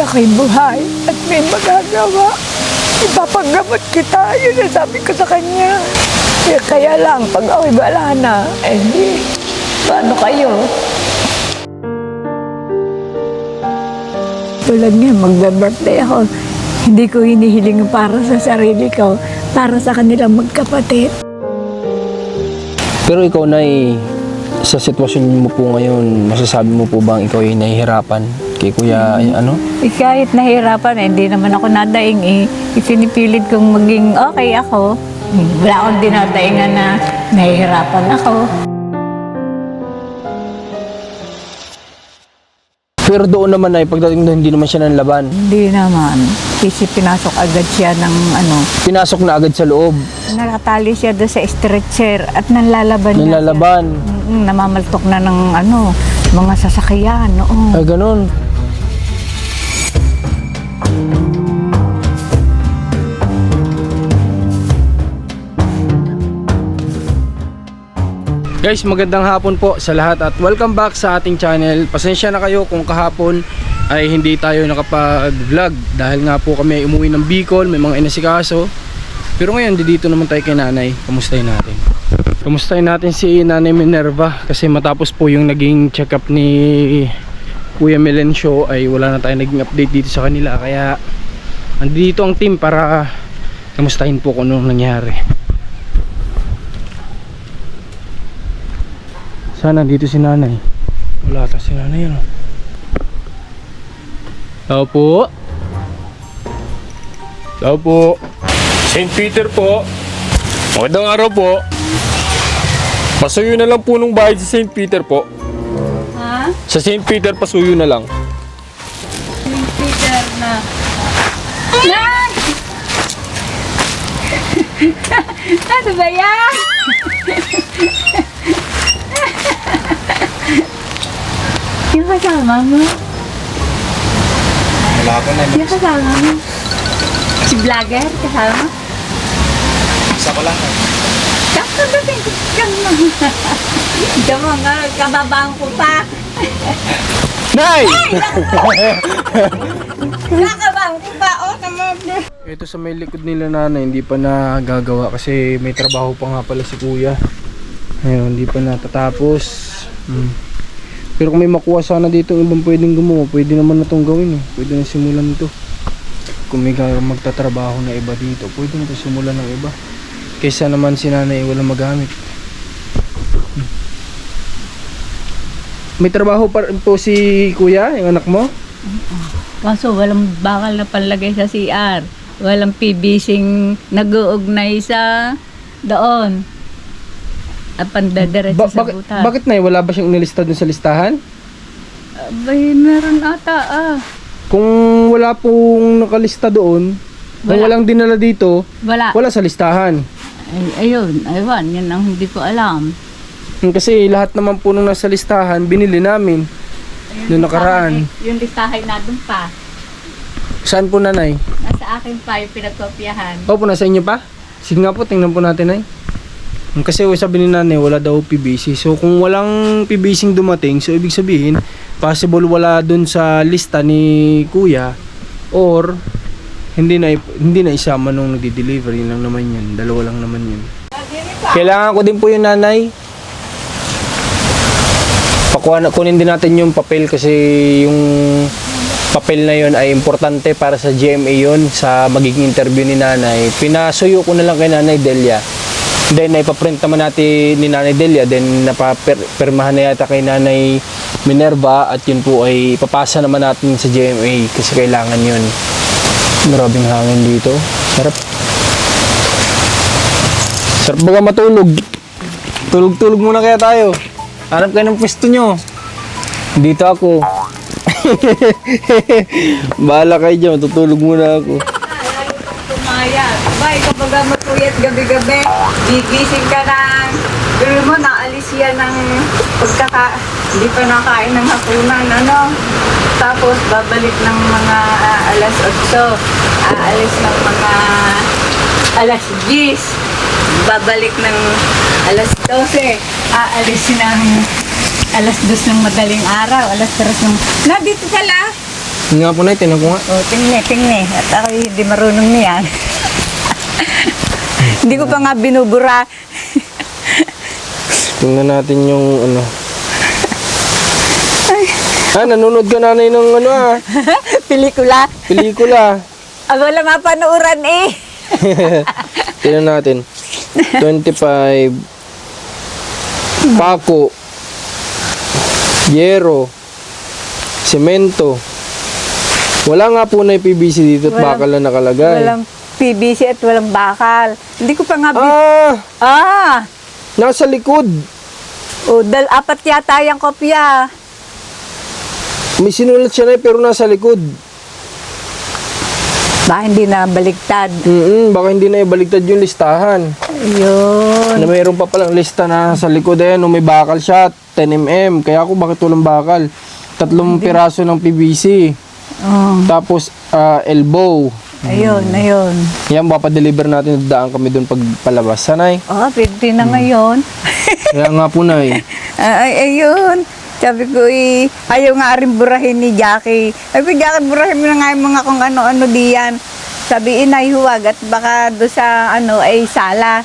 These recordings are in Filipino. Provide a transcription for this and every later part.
ako'y buhay at may magagawa, ipapaggamot kita. Yun ang sabi ko sa kanya. Kaya lang, pag ako'y wala na, eh di, paano kayo? Tulad nga, magbe-birthday ako. Hindi ko hinihiling para sa sarili ko, para sa kanilang magkapatid. Pero ikaw, Nay, sa sitwasyon mo po ngayon, masasabi mo po bang ikaw ay nahihirapan kay Kuya, ano? Kahit nahihirapan, hindi naman ako nadaing Ipinipilit kong maging okay ako. Wala akong dinadaingan na nahihirapan ako. Pero doon naman, Nay, pagdating doon, hindi naman siya nanlaban. Hindi naman. Kasi pinasok agad siya ng Pinasok na agad sa loob. nakatali siya doon sa stretcher at nanlalaban na siya. Nilalaban. Namamaltok na ng mga sasakyan. Oo. Ay, ganun. Guys, magandang hapon po sa lahat at welcome back sa ating channel. Pasensya na kayo kung kahapon ay hindi tayo nakapag-vlog dahil nga po kami ay umuwi ng Bicol, may mga inasikaso. Pero ngayon, dito naman tayo kay Nanay. Kamustahin natin. Kamustahin natin si Nanay Minerva kasi matapos po yung naging check-up ni Kuya Melencio ay wala na tayo naging update dito sa kanila. Kaya andito ang team para kamustahin po kung anong nangyari. Sana dito si Nanay. Wala ta si Nanay, ano? Tao po. Tao po. St. Peter po. Magandang araw po. Pasuyo na lang po nung bahay sa St. Peter po. Ha? Sa St. Peter, pasuyo na lang. Peter na. Nan! Ano ba yan? Yung kasama mo? Wala ko na. Yung kasama mo? Si vlogger kasama mo? Isa ko lang. Kakadating ko kang mga. Dama nga, kababaan ko pa. Nay! Kakabang ko pa, naman. Ito sa may likod nila, Nanay, hindi pa nagagawa kasi may trabaho pa nga pala si Kuya. Ayun, hindi pa natatapos. Pero kung may makuha sana dito ibang pwedeng gumawa, pwede naman na itong gawin eh. Pwede na simulan ito. Kung may magtatrabaho na iba dito, pwede na ito simulan ng iba. Kaysa naman si Nanay walang magamit. May trabaho pa rin po si Kuya, yung anak mo? Kaso walang bakal na panlagay sa CR. Walang PVC-ng nag-uugnay sa doon. At pandadiretso sa butas. Bakit na wala ba siyang inilista dun sa listahan? Abay, meron ata Kung wala pong nakalista doon, kung Wala. walang dinala dito, Wala. wala sa listahan. Ayun, aywan, yan ang hindi ko alam. Kasi lahat naman po nung nasa listahan, binili namin. Noong nakaraan. Yung listahay na doon pa. Saan po, Nanay? Nasa akin pa yung pinagkopyahan. Opo, nasa inyo pa? Sige nga po, tingnan po natin, Nay. Kasi sabi ni Nanay, wala daw PVC. So kung walang PVC dumating, so ibig sabihin, possible wala dun sa lista ni Kuya or hindi na isama nung nagdi-delivery lang naman yun. Dalawa lang naman yun. Kailangan ko din po yung Nanay. Kunin din natin yung papel kasi yung papel na yun ay importante para sa GMA yun sa magiging interview ni Nanay. Pinasuyo ko na lang kay Nanay Delia. Then ipaprint naman natin ni Nanay Delia, then napapirmahan na yata kay Nanay Minerva at yun po ay ipapasa naman natin sa GMA kasi kailangan yun. Maraming hangin dito. Sarap. Sarap baga matulog. Tulog-tulog muna kaya tayo. Hanap kayo ng pwesto nyo. Dito ako. Bahala kayo dyan, tutulog muna ako. Tumaya. Abay, kapag matuyat gabi-gabi, gigising ka ng, pero mo, naalis yan ng hindi pa nakain ng hapunan, Tapos, babalik ng mga alas 8, aalis ng mga alas 10, babalik ng alas 12, aalis ng alas 2 ng madaling araw, alas 3 ng... Dito pala! Yun nga po na, tinan ko nga. O, tingni. At ako hindi marunong niyan. Hindi ko pa nga binubura. Tingnan natin yung ano. Nanonood ka nanay ng ano Pelikula. pelikula. Wala mapanuuran eh. Tingnan natin. 25. Pako. Yero. Semento. Wala nga po na yung PVC dito at bakal na nakalagay. Walang PVC at walang bakal. Hindi ko pa nga Nasa likod. apat yata yung kopya. May sinulat siya na pero nasa likod. Baka hindi na baliktad. Baka hindi na ibaligtad yung listahan. Ayun. Na mayroon pa palang lista na sa likod may bakal siya, 10mm. Kaya ako bakit walang bakal? 3 piraso ng PVC. Oh. Tapos elbow. Ayun. Yan, papadeliver natin. Daan kami doon pag palabas. Sanay. Pwede na ngayon. Kaya nga po na Ayun. Sabi ko ayaw nga rin burahin ni Jackie. Sabi ko, Jackie, burahin mo na nga yung mga kung ano-ano diyan. Sabi, inay, huwag at baka doon sa ay sala.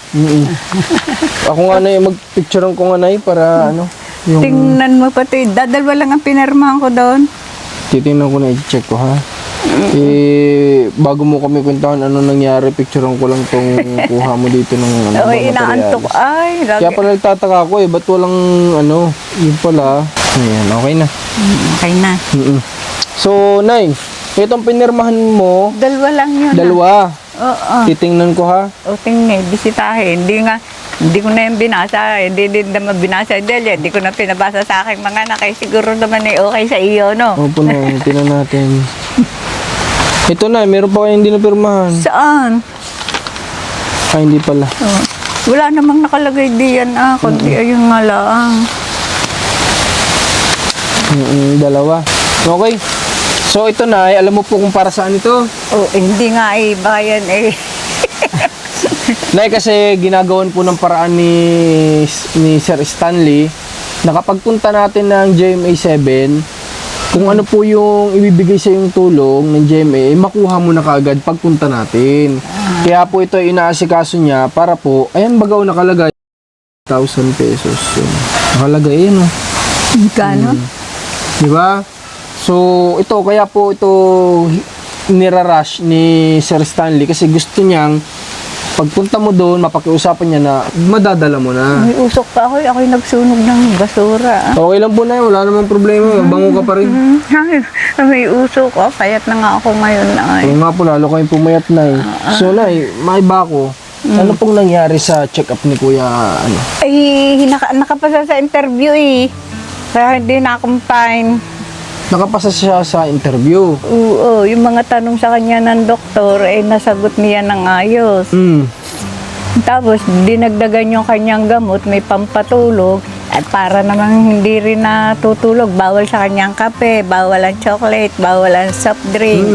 Ako nga na mag-picturean ko nga na para yung Tingnan mo pa ito. Dadalwa lang ang pinirmahan ko doon. titingnan ko na i-check ko ha. Bago mo kami kwentahan ano nangyari, picturean ko lang tong kuha mo dito ng mga Inaantok. materials. Ay, Kaya pala nagtataka ako ba't walang yun pala. Ayan, okay na. Okay na. So, Nay, itong pinirmahan mo, Dalawa lang yun. dalawa. Oo. Titingnan ko ha. Tingnan, bisitahin. Hindi ko na yung binasa. Hindi din naman binasa. Hindi ko na pinabasa sa aking mga anak. Siguro naman okay sa iyo, no? Opo na, tingnan natin. Ito na, meron pa kayo hindi napirmahan. Saan? Hindi pala. Wala namang nakalagay diyan, kundi ayun nga lang. Dalawa. Okay. So ito na, alam mo po kung para saan ito? Hindi nga baka yan Nay, kasi ginagawan po ng paraan ni Sir Stanley na kapag punta natin ng GMA 7, kung ano po yung ibibigay sa yung tulong ng GMA, makuha mo na kaagad pagpunta natin. Kaya po ito ay inaasikaso niya para po, ayan bagaw nakalagay. 1,000 pesos yun. Nakalagay yun Kano? Diba? So, ito, kaya po ito nirarush ni Sir Stanley kasi gusto niyang pagpunta mo doon, mapakiusapan niya na madadala mo na. May usok pa ako. Ako'y nagsunog ng basura. Okay lang po na yun, wala namang problema. Bango ka pa rin. May usok. Payat na nga ako ngayon. Oo nga po, lalo kayong pumayat na So, Nay, maiba ko. Ano pong nangyari sa check-up ni Kuya? Nakapasa sa interview Kaya hindi na-confine. Nakapasa siya sa interview. Oo, yung mga tanong sa kanya ng doktor, nasagot niya ng ayos. Tapos, dinagdagan yung kanyang gamot, may pampatulog. At para namang hindi rin natutulog, bawal sa kanyang kape, bawal ang chocolate, bawal ang soft drink.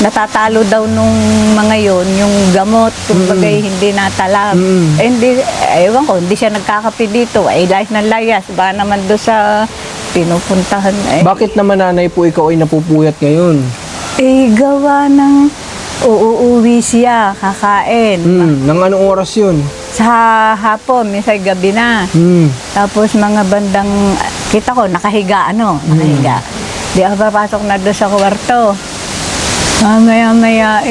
Natatalo daw nung mga yon yung gamot, kumbaga hindi natalab. Hindi, ewan ko, hindi siya nagkakape dito. Layas ng layas, baka naman doon sa pinupuntahan. Bakit naman nanay po ikaw ay napupuyat ngayon? Gawa ng uuwi siya, kakain. Nang anong oras yun? Sa hapon, minsan gabi na. Tapos mga bandang, kita ko, nakahiga. Di ako papasok na doon sa kwarto. Maya-maya,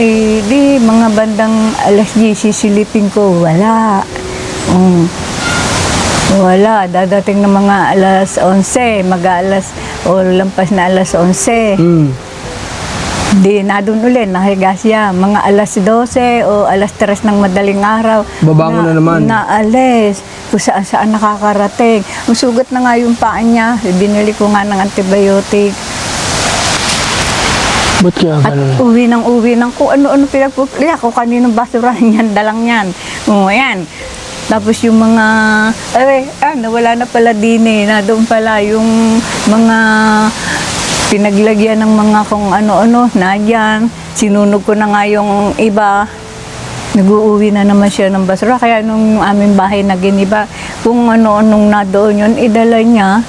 di mga bandang alas 10 sisilipin ko, wala. Wala, dadating ng mga alas 11, mag-alas, lampas na alas 11. Di na doon ulit, nahiga siya. Mga alas 12 o alas 3 ng madaling araw. Babangon na naman. Naalis. Kung saan nakakarating. Masugat na nga yung paa niya. Binili ko nga ng antibiotic. Ba't kaya At ganun? uwi ng kung ano-ano pinagpupuli ako, kaninong basurahan yan, dalang yan. Yan. Tapos yung mga, nawala na pala din na doon pala yung mga pinaglagyan ng mga kung ano-ano, na dyan. Sinunog ko na nga yung iba. Nag-uuwi na naman siya ng basura. Kaya nung aming bahay na giniba, kung ano-anong na doon yun, idala niya.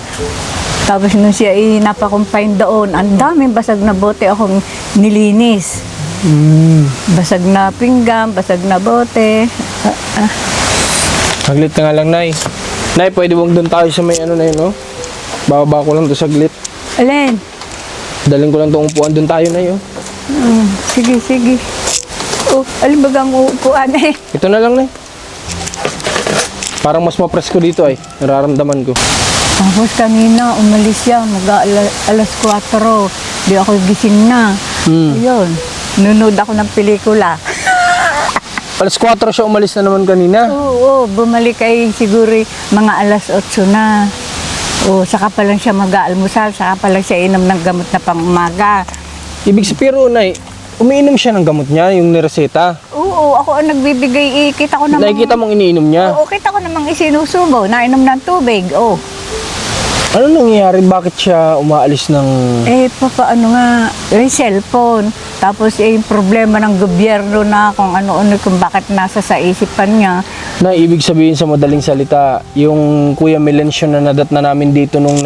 Tapos nung siya napakumpine doon, ang daming basag na bote akong nilinis. Basag na pinggan, basag na bote. Saglit na nga lang, Nay. Nay, pwede bang doon tayo sa may ano na yun, oh? Bababa ko lang to saglit. Alin? Daling ko lang itong upuan doon tayo, Nay, oh. Sige, sige. Oh, alin ba ang uupuan eh? Ito na lang, Nay. Parang mas mapresko dito, ay. Nararamdaman ko. Tapos kanina, umalis siya, alas 4. Di ako gising na. Ayun, nunod ako ng pelikula. Alas 4 siya umalis na naman kanina. Oo, bumalik ay siguro mga alas 8 na. O, saka pa lang siya mag-aalmusal, saka pa lang siya inom ng gamot na pang umaga. Ibig sabihin, pero, Nay, umiinom siya ng gamot niya, yung nireseta. Oo, ako ang nagbibigay, kita ko namang... Nakikita mong iniinom niya. Oo, kita ko namang isinusubo, nainom ng tubig, oh. Ano nangyayari? Bakit siya umaalis ng... Eh, papaano nga, yung cellphone. Tapos yung problema ng gobyerno na kung ano-ano, kung bakit nasa sa isipan niya. Na ibig sabihin sa madaling salita, yung Kuya Melencio na nadat na namin dito nung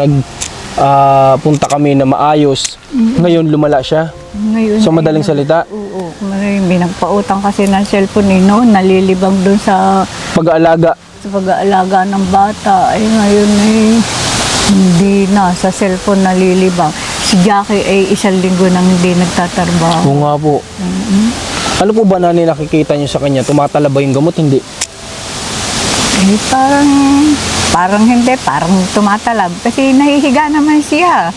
punta kami na maayos, ngayon lumala siya. Ngayon, Sa madaling salita, Oo, may nagpautang kasi ng cellphone eh, no? Nalilibang dun sa pag-aalaga. pag-aalaga ng bata. Ay, ngayon eh, hindi na, sa cellphone nalilibang. Si Jackie ay 1 linggo nang hindi nagtatrabaho. Oo nga po. Ano po ba, Nanay, nakikita niyo sa kanya? Tumatala ba yung gamot? Hindi. Eh, parang hindi, parang tumatalab. Kasi nahihiga naman siya.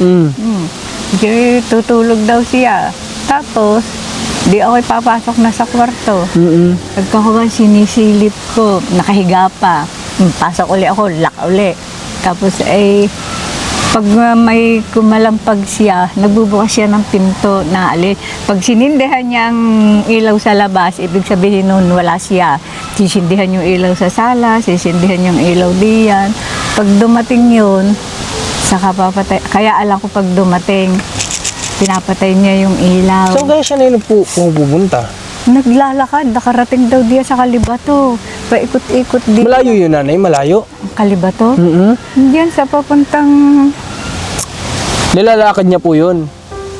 Kasi tutulog daw siya. Tapos, di ako papasok na sa kwarto. Pagkakuha, sinisilip ko, nakahiga pa. Pasok uli ako, lock uli. Tapos ay, pag may kumalampag siya, nagbubukas siya ng pinto na ali. Pag sinindihan niya ang ilaw sa labas, ibig sabihin nun wala siya. Sisindihan yung ilaw sa sala, sisindihan yung ilaw diyan. Pag dumating yun, saka papatay. Kaya alam ko pag dumating, pinapatay niya yung ilaw. Saan kaya siya na yun pupunta? Naglalakad, nakarating daw diya sa Kalibato. Paikot-ikot di. Malayo yun, Nanay, malayo. Kalibato? Mm-hmm. Diyan sa papuntang... Nilalakad niya po yun.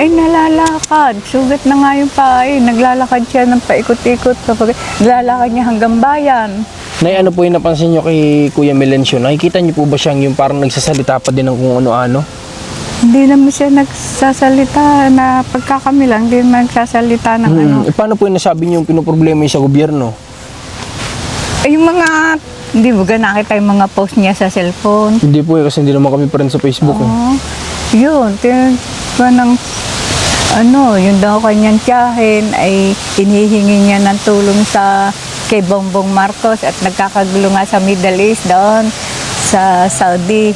Ay, nalalakad. Sugat na nga yung paa eh. Naglalakad siya ng paikot-ikot. Naglalakad niya hanggang bayan. Nay, ano po yung napansin niyo kay Kuya Melencio? Nakikita niyo po ba siyang yung parang nagsasalita pa din ng kung ano-ano? Hindi naman siya nagsasalita na pagkakami lang. Hindi naman nagsasalita ng ano. Eh, paano po yung nasabi niyo yung pinoproblema niya sa gobyerno? Ay, yung mga... Hindi mo ga nakita yung mga post niya sa cellphone. Hindi po kasi hindi naman kami friends sa Facebook. Oo. Yun. Ng ano, yun daw kanyang tiyahin ay inihingi niya ng tulong kay Bongbong Marcos at nagkakagulo nga sa Middle East doon sa Saudi.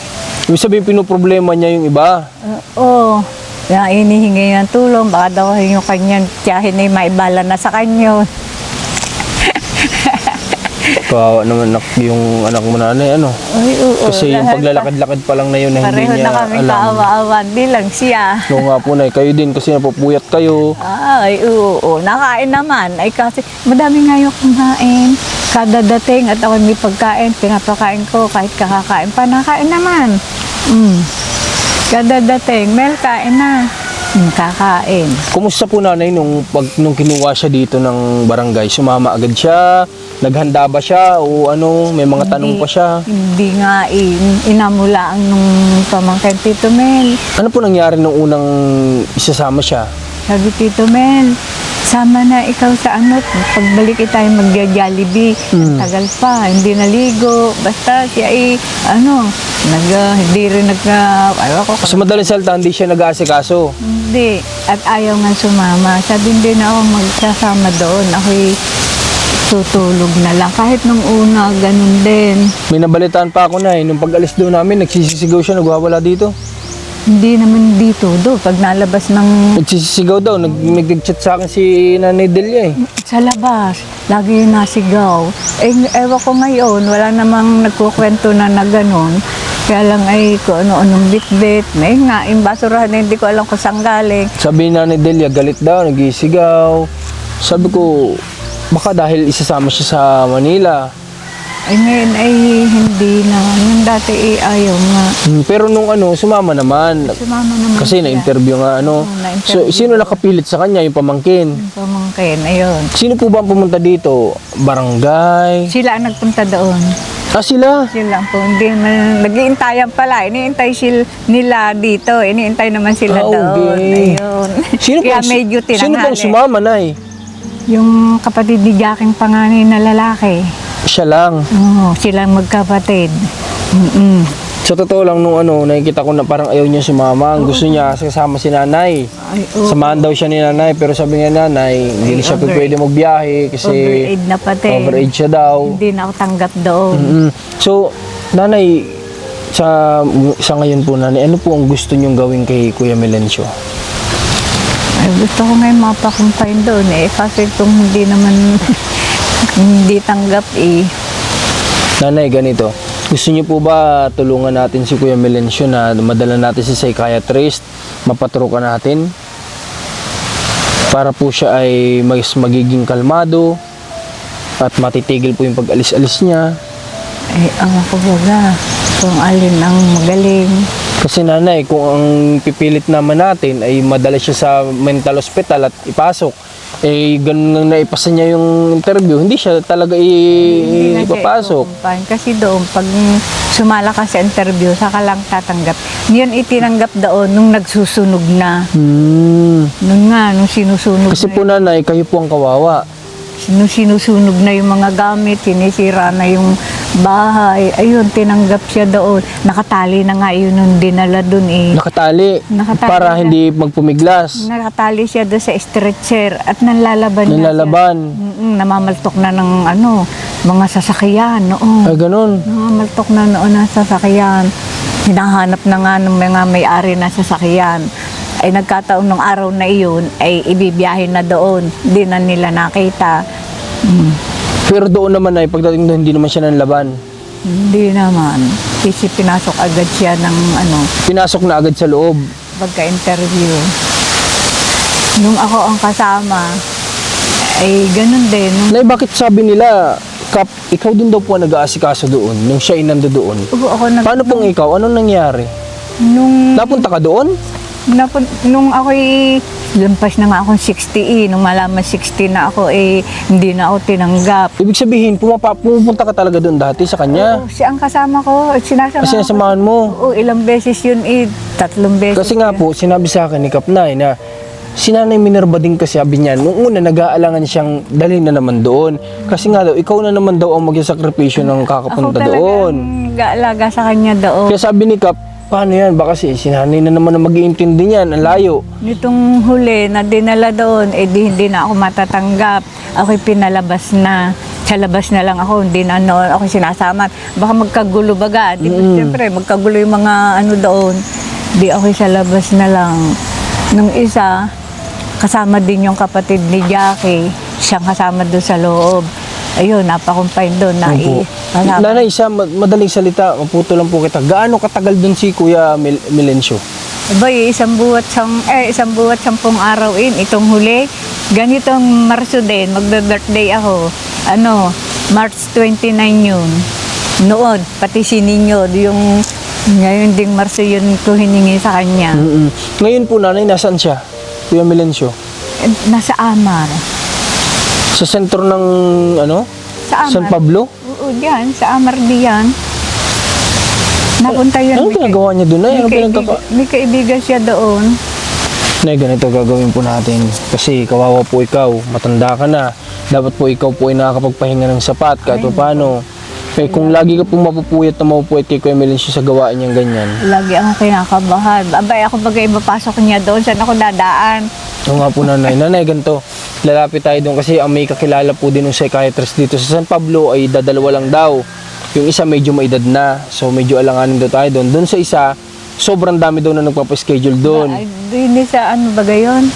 Ibig sabihin pinoproblema niya yung iba. Oo. Na inihingi niya ng tulong, baka daw yung kanyang tiyahin ay maibala na sa kanyo. Kawawa naman yung anak mo, Nanay, ano? Ay, oo. Kasi yung paglalakad-lakad pa lang na yun na hindi Pareho niya na kami alam. kaawa-awa. Di lang siya. Oo nga po, Nay. Kayo din kasi napupuyat kayo. Ay, oo. Nakain naman. Ay, kasi madami nga yung kumain. Kada dating at ako may pagkain, pinapakain ko. Kahit kakakain pa, nakain naman. Kada dating, Mel, kain na. Kakain. Kumusta po, Nanay, nung kinuha siya dito ng barangay? Sumama agad siya? Naghanda ba siya? O ano, may mga tanong pa siya? Hindi nga inamula ang nung pamangkin Tito Mel. Ano po nangyari nung unang isasama siya? Sabi Tito Mel, sama na ikaw sa ano, pagbalik tayo magja-Jollibee. Tagal pa, hindi naligo. Basta siya hindi rin ayaw ko. Sa madaling salita, hindi siya nag-aasikaso. Hindi, at ayaw nga sumama. Sabi hindi na ako magsasama doon. Ako'y tutulog na lang. Kahit nung una, ganun din. May nabalitaan pa ako, Nay. Nung pag-alis doon namin, nagsisisigaw siya, nagwawala dito. Hindi naman dito do. Pag nalabas ng Nagsisisigaw daw. Nag-chat sa akin si Nanay Delia eh. sa labas, lagi yung nasigaw. Eh, ewan ko ngayon, wala namang nagkukwento na ganun. Kaya lang ay kung ano-anong bit-bit. May nga, yung basurahan na hindi ko alam kung saan galing. Sabi ni Nanay Delia, galit daw, nagisigaw. Sabi ko, baka dahil isasama siya sa Manila. Ay ngayon ay hindi na. Nung dati ayaw nga. Pero nung sumama naman. Sumama naman Kasi siya. na-interview nga Oo, So, na-interview. sino nakapilit sa kanya? Yung pamangkin. Pamangkin, ayun. Sino po ba ang pumunta dito? Barangay? Sila ang nagpunta doon. Sila? Sila po, hindi man, nag-iintayan pala. Iniintay nila dito. Iniintay naman sila doon. Okay. Ayun. Sino Kaya pong, medyo sino pong tinanghali. sumama, Nay? Yung kapatid ni Jacking panganay na lalaki. Siya lang. Oo, silang magkapatid. Mm-mm. Sa totoo lang nung nakikita ko na parang ayaw niya sumama. Ang gusto niya kasama si nanay. Ay, oo. Samahan daw siya ni nanay. Pero sabi nga nanay, hindi siya over- pwede magbiyahe kasi Overage na pati. overage siya daw. Hindi na ako tanggap doon. So, nanay, sa ngayon po nanay, ano po ang gusto niyong gawin kay Kuya Melencio? Ay, gusto ko ngayon mapakumpain doon kasi kung hindi naman hindi tanggap Nanay, ganito. Gusto niyo po ba tulungan natin si Kuya Melencio na madala natin si psychiatrist, mapatrukan natin? Para po siya ay mas magiging kalmado at matitigil po yung pag-alis-alis niya. Ay, ako baga kung alin ang magaling. Kasi nanay, kung ang pipilit naman natin ay madala siya sa mental hospital at ipasok, ganun nang naipasa niya yung interview, hindi siya talaga Hindi na siya ipapasok. ikukumpain. Kasi doon, pag sumala ka sa interview, saka lang tatanggap. Yun itinanggap doon nung nagsusunog na. Nung sinusunog Kasi na po nanay, kayo po ang kawawa. Nung sinusunog na yung mga gamit, sinisira na yung bahay, ayun, tinanggap siya doon. Nakatali na nga yun nung dinala doon Nakatali, Nakatali para na. hindi magpumiglas. Nakatali siya doon sa stretcher at nanlalaban na siya. Nilalaban. Namamaltok na ng mga sasakyan noon. Ay, ganun. Namamaltok na noon ang sasakyan. Hinahanap na nga ng mga may-ari na sasakyan. Ay nagkataon nung araw na iyon ay ibibiyahe na doon. Hindi na nila nakita. Pero doon naman ay pagdating doon, hindi naman siya nanlaban. Hindi naman. Kasi pinasok agad siya ng Pinasok na agad sa loob. pagka-interview. Nung ako ang kasama, ay ganun din. Nay, bakit sabi nila, Kap, ikaw din daw po ang nag-aasikaso doon nung siya ay nandoon? Paano pong ikaw? Anong nangyari? Nung Napunta ka doon? nung ako'y lampas na nga akong 60 nung malaman 60 na ako hindi na ako tinanggap. Ibig sabihin, pumupunta ka talaga doon dati sa kanya? Oo, siya ang kasama ko, sinasama Kasi ko. nasamahan mo. Oo, ilang beses yun 3 beses. Kasi nga yun. po, sinabi sa akin ni Kapnay na si Nanay Minerva din kasi sabi niya, nung una nag-aalangan siyang dalhin na naman doon. Kasi nga daw, ikaw na naman daw ang magsasakripisyo ng kakapunta ako talaga doon. ang nag-aalaga sa kanya doon. Kaya sabi ni Kap, paano yan? Baka si Nanay na naman ang mag-iintindi niyan, ang layo. Nitong huli na dinala doon, hindi na ako matatanggap. Ako'y pinalabas na. Sa labas na lang ako, hindi na ako sinasama. Baka magkagulo baga. Di ba, siyempre, magkagulo yung mga doon. Di ako'y sa labas na lang. Nung isa, kasama din yung kapatid ni Jackie. Siyang kasama doon sa loob. Ayun, napakumpain doon. Opo. Kasama. Nanay, sa madaling salita, maputo lang po kita. Gaano katagal doon si Kuya Melencio? Abay, isang buwat 10 araw itong huli. Ganitong Marso din, magbe-birthday ako. March 29 yun. Noon, pati si Ninyo, yung ngayon ding Marso yun ko hiningi sa kanya. Ngayon po, Nanay, nasaan siya? Kuya Melencio? Nasa Amar. Sa sentro ng, Sa Amar. San Pablo? Oo, diyan, sa Amar diyan. Napunta yun. Anong ginagawa niya doon? Anong May kaibigan siya doon. Nay, ganito gagawin po natin. Kasi kawawa po ikaw, matanda ka na. Dapat po ikaw po ay nakakapagpahinga ng sapat kahit pa paano. Kung lagi ka po mapupuyat kay Kuya Melencio sa gawain niyang ganyan. Lagi akong kinakabahan. Abay, ako bagay mapasok niya doon. Saan ako dadaan? Oo nga po, Nanay. Nanay, ganito. Lalapit tayo doon kasi ang may kakilala po din ng psychiatrist dito sa San Pablo ay dadalawa lang daw. Yung isa medyo maedad na. So medyo alanganin daw tayo doon. Doon sa isa, sobrang dami daw na nagpapaschedule doon. Doon sa ba yun?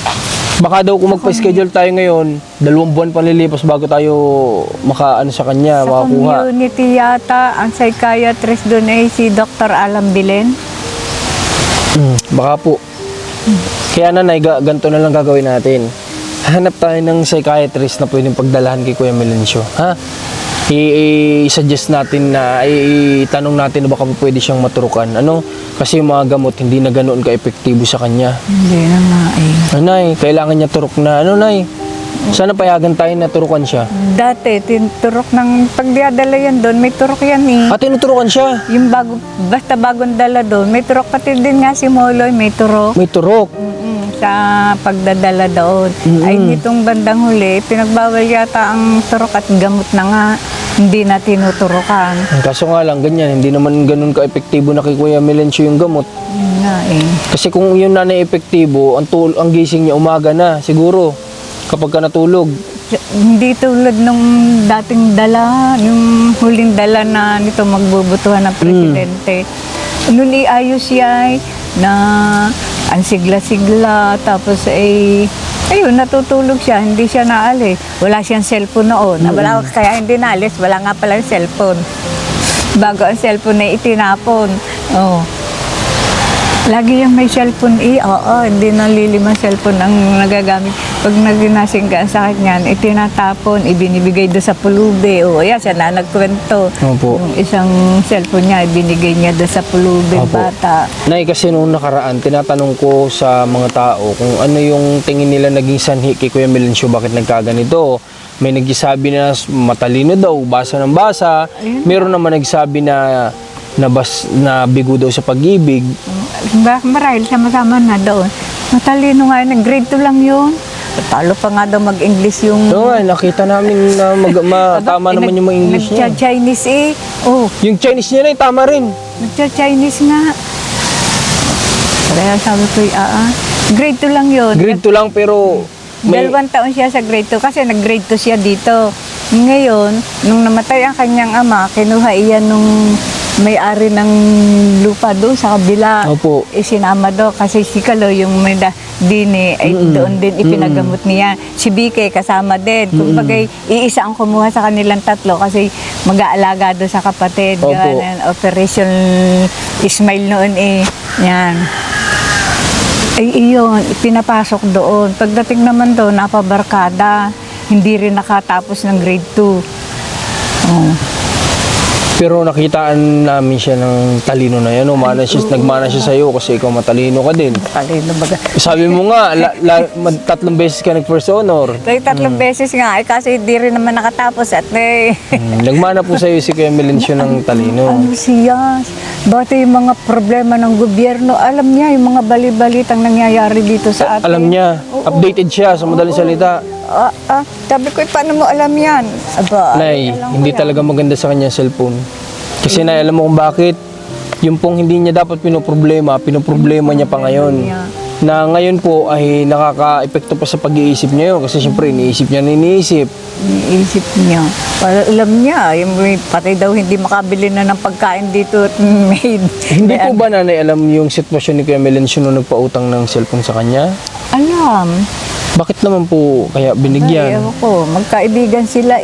Baka daw kung magpa-schedule tayo ngayon, 2 buwan pa lilipas bago tayo sa kanya, Sa makakuha. community yata, ang psychiatrist doon ay si Dr. Alan Bilen. Baka po. Kaya Nanay, ganito na lang gagawin natin. Hanap tayo ng psychiatrist na pwedeng pagdalahan kay Kuya Melencio. Ha? i-suggest natin na itanong natin na baka pwede siyang maturukan. Ano? Kasi yung mga gamot hindi na ganoon ka-epektibo sa kanya. Hindi na nga eh. Nay, kailangan niya turok na. Ano, Nay? Sana payagan tayo na turukan siya. Dati, tinturok ng pagdiadala yan doon, may turok yan eh. At tinuturukan siya. Yung basta bagong dala doon, may turok. Pati din nga si Moloy, may turok. May turok. Sa pagdadala doon. Ay nitong bandang huli, pinagbawal yata ang turok at gamot na nga. Hindi na tinuturokan. Kaso nga lang, ganyan. Hindi naman ganun ka-epektibo na kay Kuya Melencio yung gamot. Yun nga eh. Kasi kung yun na epektibo, ang gising niya umaga na, siguro. Kapag ka natulog. Hindi tulad nung dating dala, yung huling dala na nito magbubutuhan ng presidente. Noon iayos siya na ang sigla-sigla, tapos ayun, natutulog siya, hindi siya naalis. Wala siyang cellphone noon. Wala, kaya hindi naalis, wala nga pala cellphone. Bago ang cellphone ay itinapon. Oh. Lagi yung may cellphone oo, hindi nalilima cellphone ang nagagamit. Pag naginasingga sa kanya, itinatapon, ibinibigay doon sa pulubi. O, ayan, siya na nagkwento. Opo. Yung isang cellphone niya, ibinigay niya doon sa pulubi, Opo. bata. Nay, kasi noong nakaraan, tinatanong ko sa mga tao kung ano yung tingin nila naging sanhi kay Kuya Melencio, bakit nagkaganito. May nagsasabi na matalino daw, basa ng basa. Meron naman nagsabi na bigo daw sa pag-ibig. Marahil sama-sama na doon. Matalino nga, grade 2 lang yun. Talo pa nga daw mag-English yung... Oo nga, nakita namin na tama naman yung mga English niya. Nagcha-Chinese Oh, Yung Chinese niya na, tama rin. nagcha-Chinese nga. Kaya sabi ko, grade 2 lang yun. Grade 2 lang pero... Dalawang taon siya sa grade 2 kasi nag-grade 2 siya dito. Ngayon, nung namatay ang kanyang ama, kinuha iyan nung may-ari ng lupa doon sa kabila. Opo. Isinama doon kasi si Kalo yung may dini ay doon din ipinagamot niya. Si Bike kasama din. Kung bagay, iisa ang kumuha sa kanilang tatlo kasi mag-aalaga doon sa kapatid. Opo. Yan, Operation Ismail noon yan. Ay iyon, pinapasok doon. Pagdating naman doon, napabarkada. Hindi rin nakatapos ng grade 2. Oh. Pero nakitaan namin siya ng talino na yan. Nagmana siya sa'yo kasi ikaw matalino ka din. Talino baga. Sabi mo nga, 3 beses ka nag-first honor. Kaya 3 beses nga, kasi hindi rin naman nakatapos at Nagmana po sa'yo si Kuya Melencio ng talino. ano siya, bata yung mga problema ng gobyerno, alam niya yung mga bali-balitang nangyayari dito sa atin. Alam niya, updated siya sa madaling salita. Sabi ko, paano mo alam yan? Aba, Nay, alam ko hindi yan. talaga maganda sa kanya cellphone. Kasi Nay, alam mo kung bakit? Yung pong hindi niya dapat pinoproblema niya pa ngayon. Na ngayon po ay nakaka-epekto pa sa pag-iisip niya yun. Kasi siyempre, iniisip niya. Iniisip niya. Para alam niya, yung pati daw hindi makabili na ng pagkain dito at maid. Hindi po ba Nanay alam yung sitwasyon ni Kuya Melencio nung nagpautang ng cellphone sa kanya? Alam. Bakit naman po kaya Ay, binigyan? ewan ko, magkaibigan sila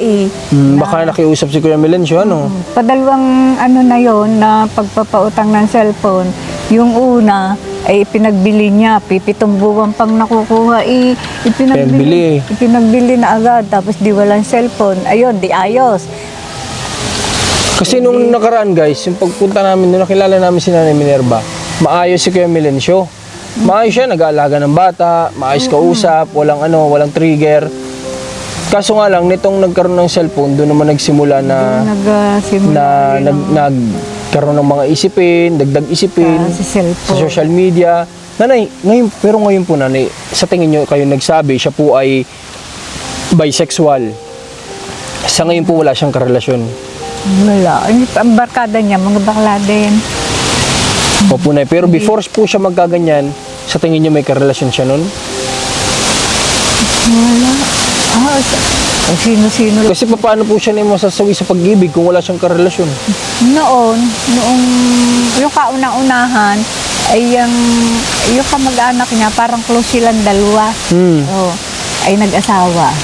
Baka nakiusap si Kuya Melencio, ano? Padalawang ano na yon na pagpapautang ng cellphone. Yung una ay ipinagbili niya, 7 buwan pang nakukuha, Pinagbili. ipinagbili na agad, tapos di walang cellphone. Ayun, di ayos. Kasi nung nakaraan guys, yung pagpunta namin, nung nakilala namin si Nanay Minerva, maayos si Kuya Melencio. Maayos siya, nag-aalaga ng bata, maayos kausap, walang trigger. Kaso nga lang, nitong nagkaroon ng cellphone, doon naman nagsimula na Nagsimula nagkaroon ng mga isipin, dagdag isipin sa sa cellphone. social media. Nanay, ngayon po Nanay, sa tingin nyo, kayo nagsabi, siya po ay bisexual. Sa ngayon po wala siyang karelasyon. Wala. Ang barkada niya, mga bakla din. Opo Nay, pero before po siya magkaganyan, sa tingin nyo may karelasyon siya nun? Wala. Sino-sino. Kasi paano po siya na masasawi sa pag-ibig kung wala siyang karelasyon? Noong yung kauna-unahan, ay yung kamag-anak niya, parang close silang dalawa. Oh, ay nag-asawa.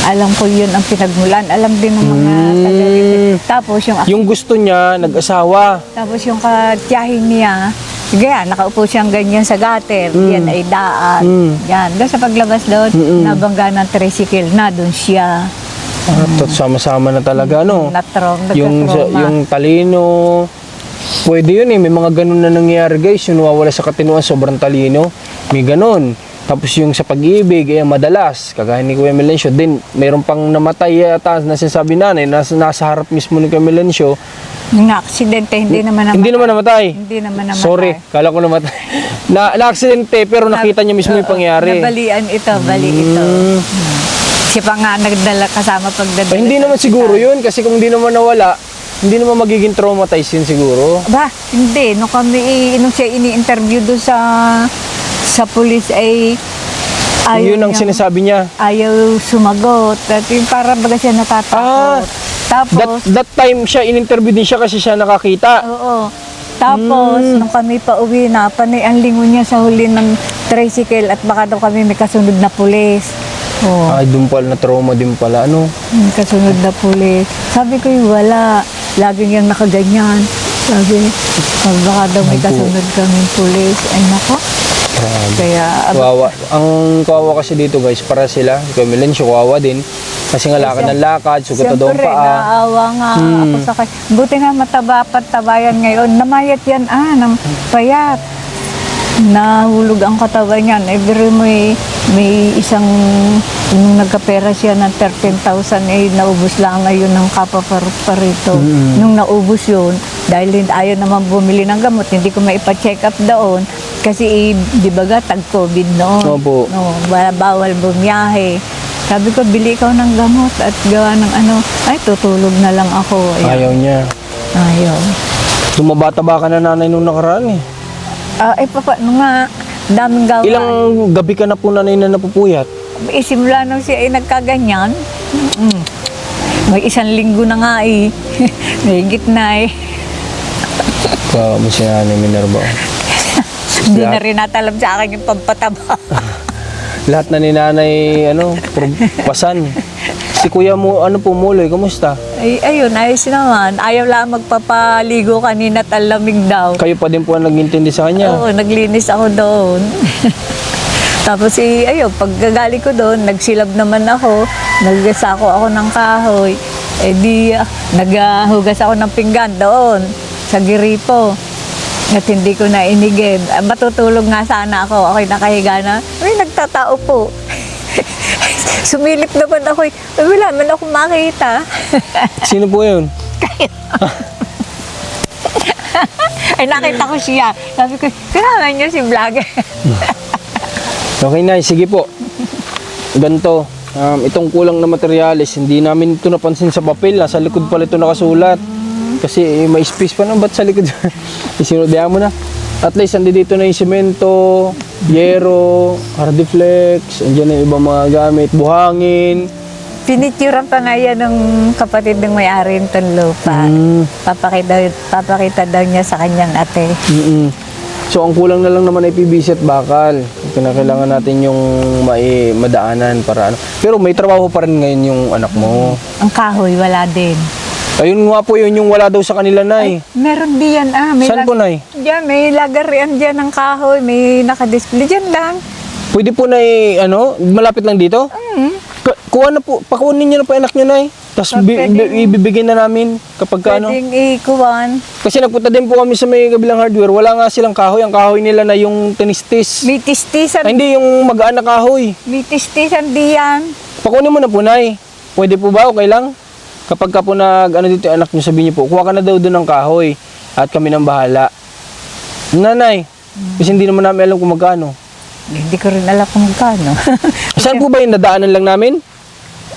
Alam ko yun ang pinagmulan. Alam din ng mga taga-ibig. Tapos Yung gusto niya, nag-asawa. tapos yung katiyahin niya, sige, nakaupo siyang ganyan sa gutter. Yan ay daan. Yan. Doon sa paglabas doon, nabangga ng tricycle na doon siya. Sama-sama na talaga, no? Yung nagka-trauma. yung talino, pwede yun eh. May mga ganun na nangyayari, guys. Yung nawawala sa katinuan, sobrang talino. May ganun. Tapos yung sa pag-ibig, madalas, kagaya ni Kuya Melencio, din, mayroon pang namatay yata na sinasabi nanay, nasa harap mismo ni Kuya Melencio. Yung aksidente, hindi naman namatay. Hindi naman namatay. Hindi naman namatay. Sorry, kala ko namatay. Na-aksidente, pero nakita niya mismo yung pangyari. Nabalian ito, bali ito. Siya pa nga nagdala kasama pagdadala. Eh, hindi naman siguro yun, kasi kung hindi naman nawala, hindi naman magiging traumatized yun siguro. Ba, hindi. Nung kami, nung siya ini-interview doon sa pulis ay Yun ang sinasabi niya. ayaw sumagot. At yung parang baga siya natatakot. Tapos, That time siya, in-interview din siya kasi siya nakakita. oo. Tapos, nung kami pa uwi na, panay ang lingon niya sa huli ng tricycle at baka daw kami may kasunod na pulis. Oh. Ay, doon pala, na-trauma din pala, ano? May kasunod na pulis. Sabi ko, wala. Laging yung nakaganyan. Sabi, baka daw may kasunod kaming pulis. Ay, nako. Kaya, Kawawa. Ang kawawa kasi dito, guys, para sila, Kuya Melencio, kawawa din. Kasi nga lakad ng lakad, sugat na daw ang siyempre, paa. naawa nga ako sa kanya. Buti nga mataba tabayan ngayon. Namayat yan, ng payat. Nahulog ang katawan niyan. Every may isang, nung nagkapera siya ng 13,000, naubos lang ngayon ng kapaparito. Nung naubos yun, dahil ayaw naman bumili ng gamot, hindi ko maipa-check up doon. Kasi, di ba ga, tag-COVID noon. Opo. No, bawal bumiyahe. Sabi ko, bili ikaw ng gamot at gawa ng ay, tutulog na lang ako. Ayan. Ayaw niya. Ayaw. Tumabata ba ka na nanay nung nakaraan eh? Mga daming gawa. Ilang gabi ka na po nanay na napupuyat? Simula nung siya ay nagkaganyan. May 1 linggo na nga eh. May gitna eh. Mo si nanay Minerva. Hindi na rin natalam sa akin yung pampataba. Lahat na ni nanay, pasan. Si kuya mo, Muloy, kamusta? Ay, ayun, ayos naman. Ayaw lang magpapaligo kanina at ang lamig daw. Kayo pa din po ang nag-intindi sa kanya. Oo, naglinis ako doon. Tapos ayun, paggagali ko doon, nagsilab naman ako. Nagsako ako ng kahoy. Naghugas ako ng pinggan doon sa Giripo. At hindi ko na inigib. Matutulog nga sana ako. Ako'y nakahiga na. Ay, nagtatao po. Sumilip naman ako. Wala man ako makita. Sino po yun? Ay, nakita ko siya. Sabi ko, kailangan niyo si vlogger. Okay na, sige po. Ganito, itong kulang na materyales, hindi namin ito napansin sa papel. Sa likod pala ito nakasulat. Kasi may space pa na, ba't sa likod? Isinudyan mo na. At least, dito na yung semento, yero, hardiflex, andyan na yung ibang mga gamit, buhangin. Pinituran pa nga yan ng kapatid ng may-ari ng lupa. Papakita daw niya sa kanyang ate. So, ang kulang na lang naman ay PVC at bakal. Kailangan natin yung madaanan para ano. Pero may trabaho pa rin ngayon yung anak mo. Ang kahoy, wala din. Ayun nga po, yun yung wala daw sa kanila, Nay. Meron diyan, May Saan po, Nay? Diyan, may lagarian diyan ng kahoy, may nakadisplay diyan lang. Pwede po na malapit lang dito? Kuha na po, pakunin niyo na po anak niyo, Nay. Tapos ibibigay na namin kapag Pwedeng ikuwan. Kasi nagpunta din po kami sa may kabilang hardware, wala nga silang kahoy. Ang kahoy nila na yung tinistis. May tistisan. Ay, hindi, yung magaan na kahoy. May tistisan diyan. Pakunin mo na po, Nay. Pwede po ba? Okay lang? Kapag ka po dito anak niyo, sabihin niyo po, kuha ka na daw doon ng kahoy at kami nang bahala. Nanay, kasi hindi naman namin alam kung magkano. Hindi ko rin alam kung magkano. Saan po ba yung nadaanan lang namin?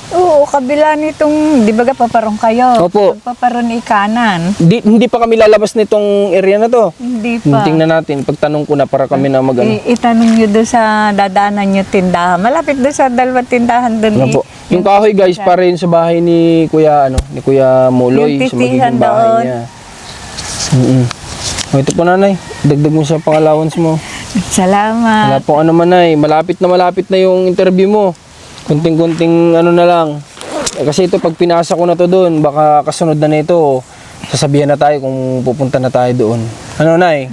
Oo, kabila nitong, di ba paparong kayo? Opo. Paparon ikanan. Hindi pa kami lalabas nitong area na to. Hindi pa. Tingnan natin, pagtanong ko na para kami na Itanong nyo doon sa dadaanan nyo tindahan. Malapit doon sa dalawang tindahan doon. Ano po? Yung kahoy guys, para yun sa bahay ni Kuya Muloy, Yung sa magiging titihan bahay doon. niya. Ito po, Nanay, dagdag mo sa pang-allowance mo. Salamat. Wala po Nay, malapit na yung interview mo. Kunting-kunting na lang. Kasi ito, pag pinasa ko na to doon, baka kasunod na nito, sasabihan na tayo kung pupunta na tayo doon. Nay?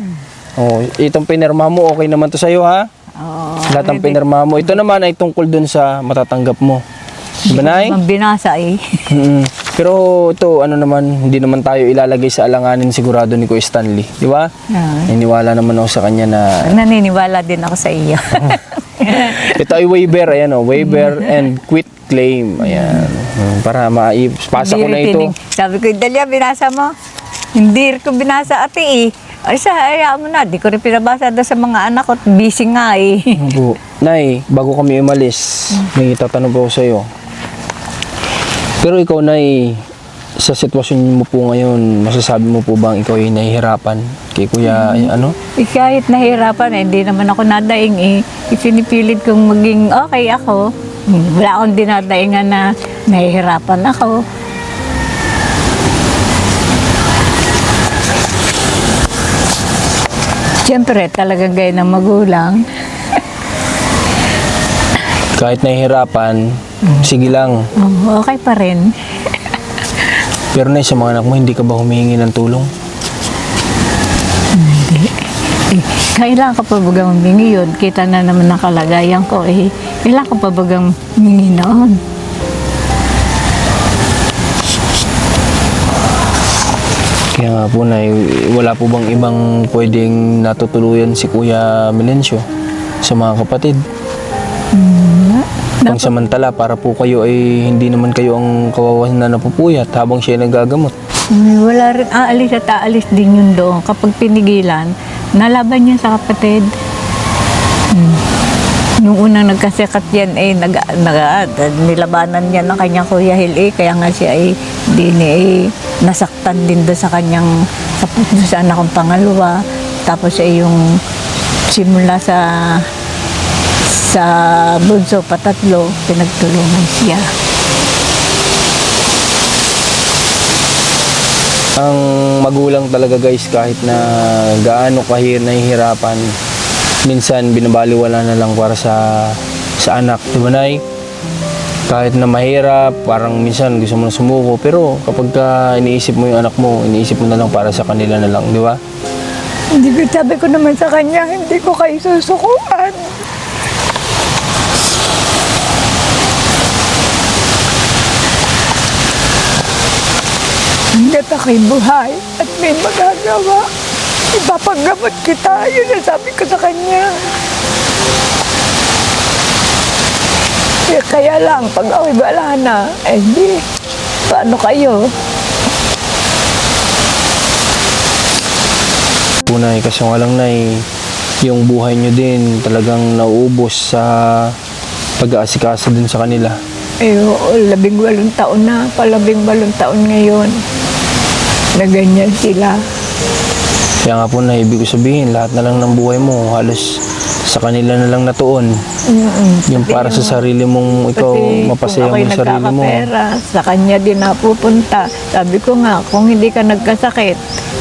Itong pinirma mo, okay naman to sa'yo, ha? Oo. Lahat ng pinirma mo. Ito naman ay tungkol doon sa matatanggap mo. Diba, Nay? Ang binasa eh. Mm. Pero ito, ano naman, hindi naman tayo ilalagay sa alanganin sigurado ni Kuya Stanley. Di ba? Naniniwala naman ako sa kanya na Naniniwala din ako sa iyo. ito ay waiver, ayan o, waiver and quit claim. Ayan. Para maipasa ko na ito. Sabi ko, Dalia, binasa mo? Hindi ko binasa ate eh. Ay, hayaan mo na. Di ko rin pinabasa doon sa mga anak ko. Busy nga eh. Opo. Nay, bago kami umalis, may tatanong po ako sa iyo. Pero ikaw, Nay, sa sitwasyon mo po ngayon, masasabi mo po bang ikaw ay nahihirapan kay Kuya, ano? Eh, kahit nahirapan eh, hindi naman ako nadaing eh. Ipinipilit kong maging okay ako. Wala akong dinadaingan na nahihirapan ako. Siyempre, talagang gaya ng magulang. Kahit nahihirapan, sige lang. Oh, okay pa rin. Pero Nay, sa mga anak mo, hindi ka ba humihingi ng tulong? Hindi. Eh, kailangan ka pa bagang humingi yun. Kita na naman ang kalagayan ko eh. Kailangan ka pa bagang humingi noon. Kaya nga po, Nay, wala po bang ibang pwedeng natutuluyan si Kuya Melencio sa mga kapatid? Pangsamantala, para po kayo ay hindi naman kayo ang kawawan na napupuyat habang siya nagagamot. Wala rin aalis at aalis din yun doon. Kapag pinigilan, nalaban niya sa kapatid. Nung unang nagkasikat yan, nilabanan niya ng kanyang Kuya Hil eh. Kaya nga siya ay nasaktan din doon sa kanyang sa anak kong pangalawa. Tapos ay yung simula sa bunso patatlo, pinagtulungan siya. Ang magulang talaga, guys, kahit na gaano nahihirapan, minsan binabaliwala na lang para sa anak. Diba, Nay? Kahit na mahirap, parang minsan gusto mo na sumuko, pero kapag iniisip mo yung anak mo, iniisip mo na lang para sa kanila na lang, di ba? Hindi ko, sabi ko naman sa kanya, hindi ko kayo susukuan. Hanggat ako'y buhay at may magagawa, ipapaggamot kita. Yun ang sabi ko sa kanya. Eh, kaya lang, pag ako'y wala na, eh di, paano kayo? Punay, kasi nga lang, Nay, yung buhay nyo din talagang nauubos sa pag-aasikaso din sa kanila. Eh, oo, 18 taon na, 18 taon ngayon. Na ganyan sila. Kaya nga po, Nay, ibig ko sabihin, lahat na lang ng buhay mo, halos sa kanila na lang natuon. Yung para sa sarili mong ikaw, mapasaya mo yung sarili mo. Sa kanya din napupunta. Sabi ko nga, kung hindi ka nagkasakit,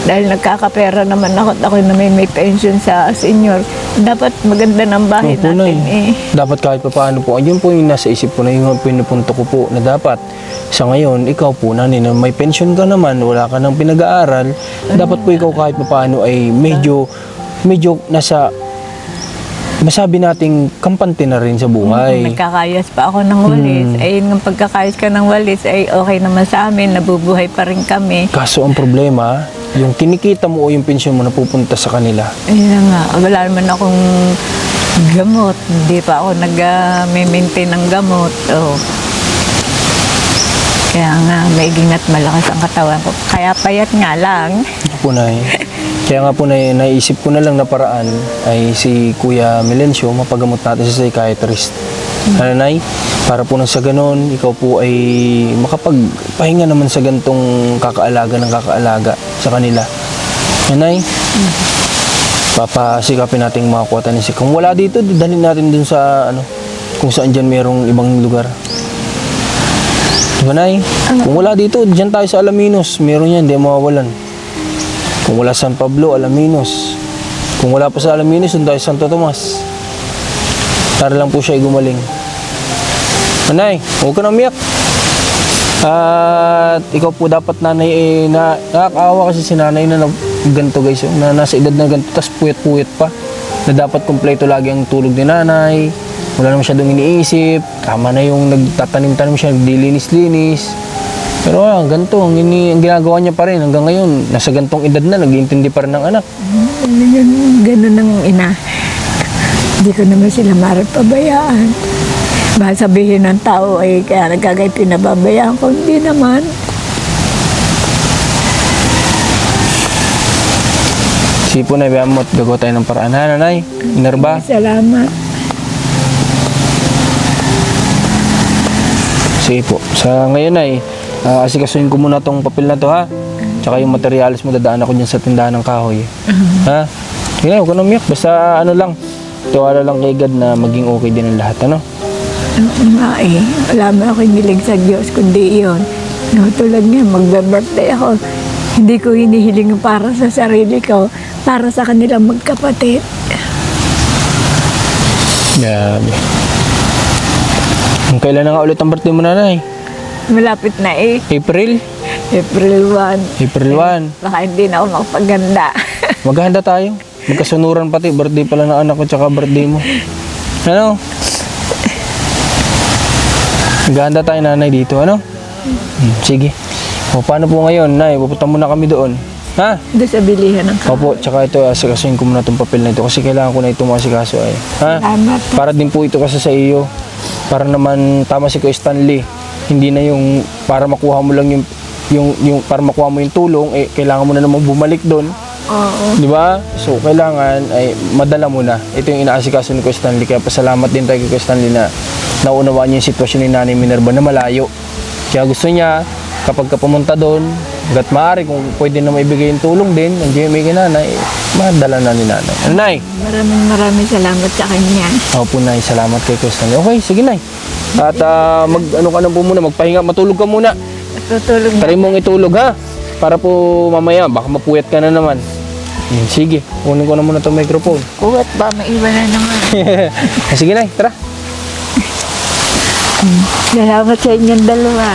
dahil nagkakapera naman ako at ako na may pension sa senior, dapat maganda ng bahay Opo, natin Nay. Dapat kahit pa paano po, yun po yung nasa isip ko na yung pinupunto ko po na dapat sa ngayon, ikaw po, Nanay, na may pension ka naman, wala ka nang pinag-aaral, dapat po ikaw kahit pa paano ay medyo nasa, masabi nating kampante na rin sa buhay. Nagkakayas pa ako ng walis. Ay, yung pagkakayas ka ng walis, ay okay naman sa amin, nabubuhay pa rin kami. Kaso ang problema, yung kinikita mo o yung pensyon mo napupunta sa kanila. Ayun na nga, wala naman akong gamot. Hindi pa ako nag-maintain ng gamot. Oh. Kaya nga, maiging at malakas ang katawan ko. Kaya payat nga lang. Po, Nay. Kaya nga po, naisip ko na lang na paraan ay si Kuya Melencio, mapagamot natin sa psychiatrist. Ano, Nay? Para po nang sa ganon, ikaw po ay makapagpahinga naman sa gantong kakaalaga sa kanila. Ano, Nay? Papasikapin natin makakuha tayo. Kung wala dito, dalhin natin dun sa kung saan dyan merong ibang lugar. Diba, Nay? Kung wala dito, dyan tayo sa Alaminos. Meron yan, hindi mawawalan. Kung wala San Pablo, Alaminos. Kung wala pa sa Alaminos, dun tayo sa Santo Tomas. Para lang po siya ay gumaling. Nanay, huwag ka na umiyak. At ikaw po dapat, Nanay, nakakaawa kasi si Nanay na ganito, guys. Na nasa edad na ganito, tas puyat-puyat pa. Na dapat kumpleto lagi ang tulog ni Nanay. wala na masyadong iniisip. Tama na yung nagtatanim-tanim siya, nagdilinis-linis. Pero ganito, ang ginagawa niya pa rin hanggang ngayon. Nasa gantong edad na, nag-iintindi pa rin ng anak. Ganun ang ina. Hindi ko naman sila pabayaan. Baka sabihin ng tao ay kaya nagkagay pinababayaan ko. Hindi naman. Sipo na, biyan mo at gagawa tayo ng paraan. Ha, nanay? Minerva? Salamat. Sige po. Sa ngayon ay, asikasuhin ko muna tong papel na to, ha? Tsaka yung materialis mo, dadaan ako dyan sa tindahan ng kahoy. Ha? Sige na, huwag ka nang umiyak. Basta ano lang, tiwala lang kay God na maging okay din ang lahat, ano? Oo nga eh. Wala mo ako hinilig sa Diyos, kundi iyon. No, tulad nga, magbe-birthday ako. Hindi ko hinihiling para sa sarili ko, para sa kanilang magkapatid. Grabe. Kailan na nga ulit ang birthday mo, nanay? Malapit na eh. April? April 1. April 1. Baka hindi na ako makapaganda. Maghahanda tayo. Magkasunuran pati. Birthday pala ng anak ko tsaka birthday mo. Ano? Maghahanda tayo, nanay, dito. Ano? Sige. O, paano po ngayon, nay? Pupunta muna kami doon. Ha? Doon sa bilihan ng Opo, tsaka ito, asikasuhin ko muna itong papel na ito kasi kailangan ko na ito masikaso ay. Ha? Salamat. Para din po ito kasi sa iyo. Para naman tama si Kuya Stanley. Hindi na yung para makuha mo lang yung para makuha mo yung tulong, eh kailangan mo na namang bumalik doon. Oo. Di ba? So, kailangan ay madala mo na. Ito yung inaasikaso ni Kuya Stanley. Kaya pasalamat din tayo kay Kuya Stanley na naunawaan niya yung sitwasyon ni Nanay Minerva na malayo. Kaya gusto niya, kapag ka pumunta doon, hanggat maaari, kung pwede na maibigay yung tulong din, ng GMA kay Nanay, madala na ni Nanay. Ano, Nay? Maraming salamat sa kanya. Opo, Nay. Salamat kay Kuya Stanley. Okay, sige, Nay. At ano ka na po muna, magpahinga, matulog ka muna. Tutulog na. Try mong itulog, ha? Para po mamaya, baka mapuyat ka na naman. Sige, kunin ko na muna itong microphone. Kuwat ba? Maiwan na naman. Sige, Nay, tara. Salamat sa inyong dalawa.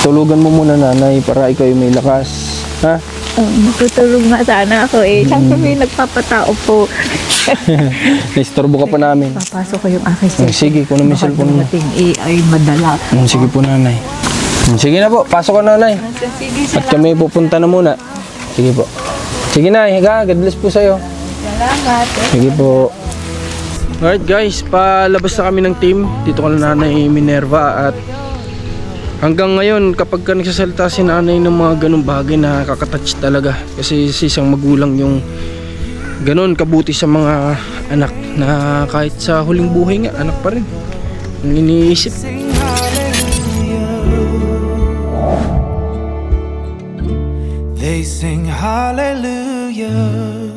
Tulugan mo muna, Nanay, para ikaw may lakas. Ha? Matutulog nga sana ako eh. Saan kami nagpapatao po? Naistorbo ka pa namin. Papasok ko yung aking cellphone. Sige, kunin mo yung cellphone mo. Baka dumating AI madala. Sige po, Nanay. Sige na po, pasok ka, Nanay. Sige, At kami pupunta na muna. Sige po. Sige, Nay, higa. God bless po sa'yo. salamat. Sige po. Alright guys, palabas na kami ng team. Dito ka na Nanay Minerva. At hanggang ngayon, kapag ka nagsasalita si Nanay ng mga ganung bagay, nakakatouch talaga. Kasi si isang magulang yung ganun kabuti sa mga anak na kahit sa huling buhay nga, anak pa rin ang iniisip. They sing hallelujah.